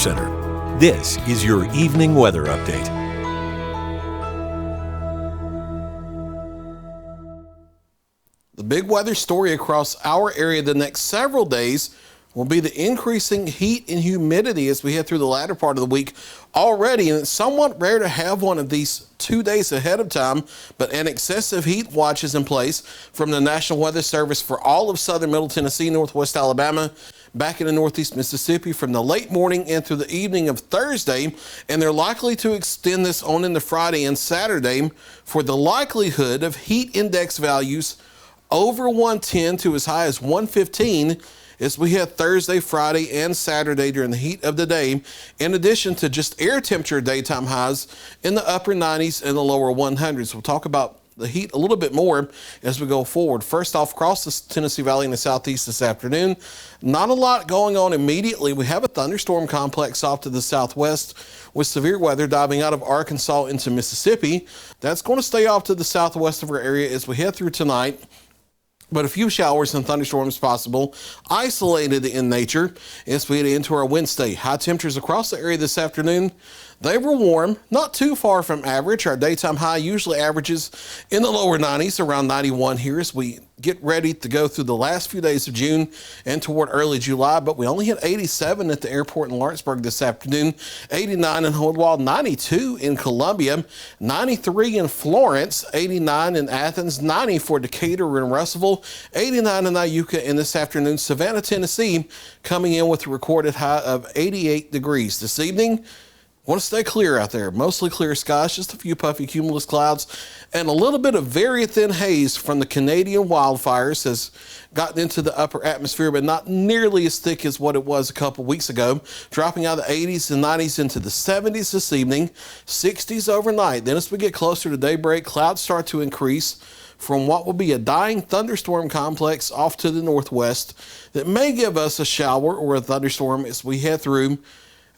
Center. This is your evening weather update. The big weather story across our area the next several days will be the increasing heat and humidity as we head through the latter part of the week already. And it's somewhat rare to have one of these 2 days ahead of time, but an excessive heat watch is in place from the National Weather Service for all of southern Middle Tennessee, northwest Alabama, back into northeast Mississippi from the late morning and through the evening of Thursday. And they're likely to extend this on into Friday and Saturday for the likelihood of heat index values over 110 to as high as 115 as we head Thursday, Friday, and Saturday during the heat of the day, in addition to just air temperature daytime highs in the upper 90s and the lower 100s. We'll talk about the heat a little bit more as we go forward. First off, across the Tennessee Valley in the southeast this afternoon, not a lot going on immediately. We have a thunderstorm complex off to the southwest with severe weather diving out of Arkansas into Mississippi. That's going to stay off to the southwest of our area as we head through tonight, but a few showers and thunderstorms possible, isolated in nature as we head into our Wednesday. High temperatures across the area this afternoon. They were warm, not too far from average. Our daytime high usually averages in the lower 90s, around 91 here as we get ready to go through the last few days of June and toward early July. But we only hit 87 at the airport in Lawrenceburg this afternoon, 89 in Holdwald, 92 in Columbia, 93 in Florence, 89 in Athens, 90 for Decatur and Russellville, 89 in Iuka, and this afternoon, Savannah, Tennessee, coming in with a recorded high of 88 degrees. This evening, want to stay clear out there. Mostly clear skies, just a few puffy cumulus clouds, and a little bit of very thin haze from the Canadian wildfires has gotten into the upper atmosphere, but not nearly as thick as what it was a couple weeks ago. Dropping out of the 80s and 90s into the 70s this evening, 60s overnight. Then as we get closer to daybreak, clouds start to increase from what will be a dying thunderstorm complex off to the northwest that may give us a shower or a thunderstorm as we head through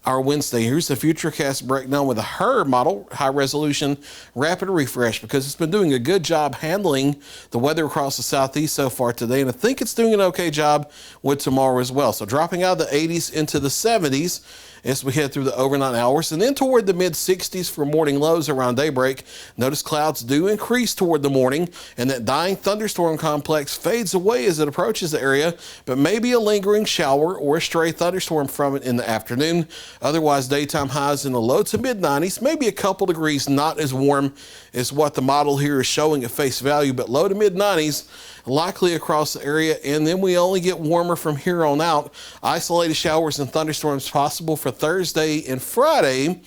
our Wednesday. Here's the Futurecast breakdown with a HER model, high resolution rapid refresh, because it's been doing a good job handling the weather across the southeast so far today, and I think it's doing an okay job with tomorrow as well. So dropping out of the 80s into the 70s as we head through the overnight hours, and then toward the mid 60s for morning lows around daybreak. Notice clouds do increase toward the morning, and that dying thunderstorm complex fades away as it approaches the area, but maybe a lingering shower or a stray thunderstorm from it in the afternoon. Otherwise, daytime highs in the low to mid 90s, maybe a couple degrees, not as warm as what the model here is showing at face value, but low to mid 90s likely across the area. And then we only get warmer from here on out. Isolated showers and thunderstorms possible for Thursday and Friday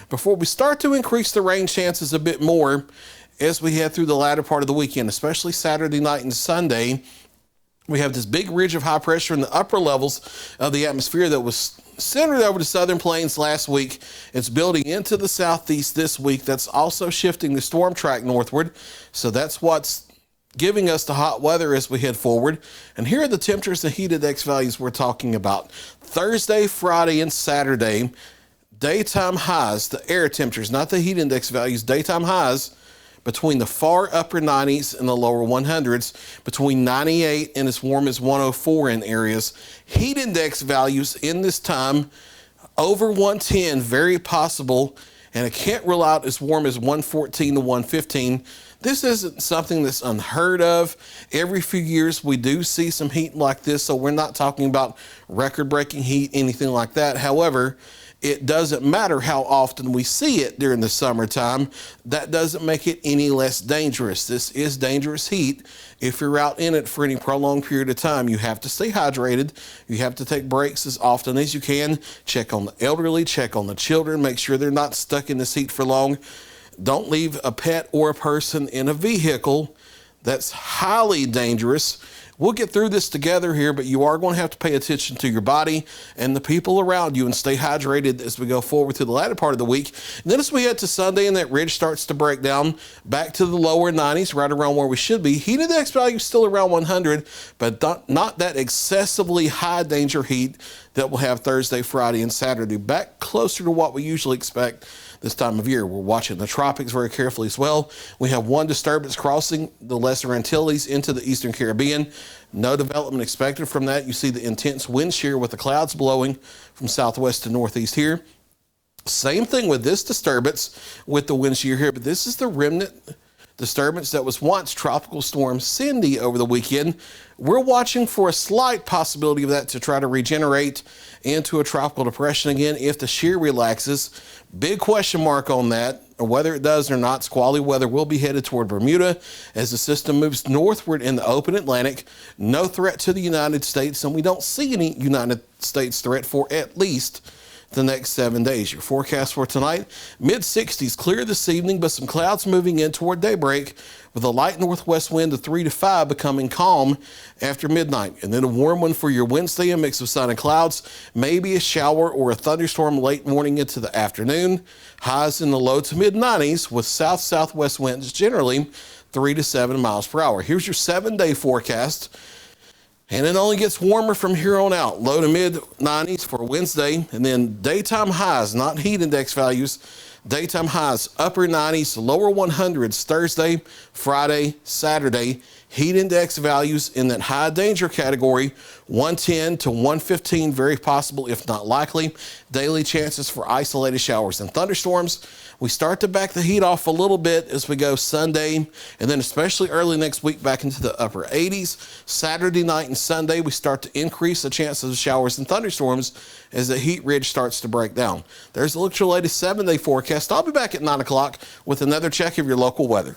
before we start to increase the rain chances a bit more as we head through the latter part of the weekend, especially Saturday night and Sunday. We have this big ridge of high pressure in the upper levels of the atmosphere that was centered over the southern plains last week. It's building into the southeast this week. That's also shifting the storm track northward. So that's what's giving us the hot weather as we head forward. And here are the temperatures and heat index values we're talking about. Thursday, Friday, and Saturday, daytime highs, the air temperatures, not the heat index values, daytime highs between the far upper 90s and the lower 100s, between 98 and as warm as 104 in areas. Heat index values in this time over 110, very possible, and I can't rule out as warm as 114 to 115. This isn't something that's unheard of. Every few years we do see some heat like this, so we're not talking about record-breaking heat, anything like that. However, it doesn't matter how often we see it during the summertime. That doesn't make it any less dangerous. This is dangerous heat. If you're out in it for any prolonged period of time, you have to stay hydrated. You have to take breaks as often as you can. Check on the elderly, check on the children, make sure they're not stuck in this heat for long. Don't leave a pet or a person in a vehicle. That's highly dangerous. We'll get through this together here, but you are going to have to pay attention to your body and the people around you and stay hydrated as we go forward to the latter part of the week. And then as we head to Sunday and that ridge starts to break down back to the lower 90s, right around where we should be. Heat index value is still around 100, but not that excessively high danger heat that we'll have Thursday, Friday, and Saturday. Back closer to what we usually expect this time of year. We're watching the tropics very carefully as well. We have one disturbance crossing the Lesser Antilles into the Eastern Caribbean. No development expected from that. You see the intense wind shear with the clouds blowing from southwest to northeast here. Same thing with this disturbance with the wind shear here, but this is the remnant disturbance that was once Tropical Storm Cindy over the weekend. We're watching for a slight possibility of that to try to regenerate into a tropical depression again if the shear relaxes. Big question mark on that, or whether it does or not. Squally weather will be headed toward Bermuda as the system moves northward in the open Atlantic. No threat to the United States, and we don't see any United States threat for at least the next 7 days. Your forecast for tonight, mid-60s, clear this evening, but some clouds moving in toward daybreak with a light northwest wind of 3 to 5 becoming calm after midnight. And then a warm one for your Wednesday, a mix of sun and clouds, maybe a shower or a thunderstorm late morning into the afternoon. Highs in the low to mid-90s with south-southwest winds generally 3 to 7 miles per hour. Here's your 7-day forecast. And it only gets warmer from here on out. Low to mid 90s for Wednesday. And then daytime highs, not heat index values. Daytime highs, upper 90s, lower 100s Thursday, Friday, Saturday. Heat index values in that high danger category, 110 to 115, very possible, if not likely. Daily chances for isolated showers and thunderstorms. We start to back the heat off a little bit as we go Sunday, and then especially early next week back into the upper 80s. Saturday night and Sunday, we start to increase the chances of showers and thunderstorms as the heat ridge starts to break down. There's a look at your latest 7-day forecast. I'll be back at 9 o'clock with another check of your local weather.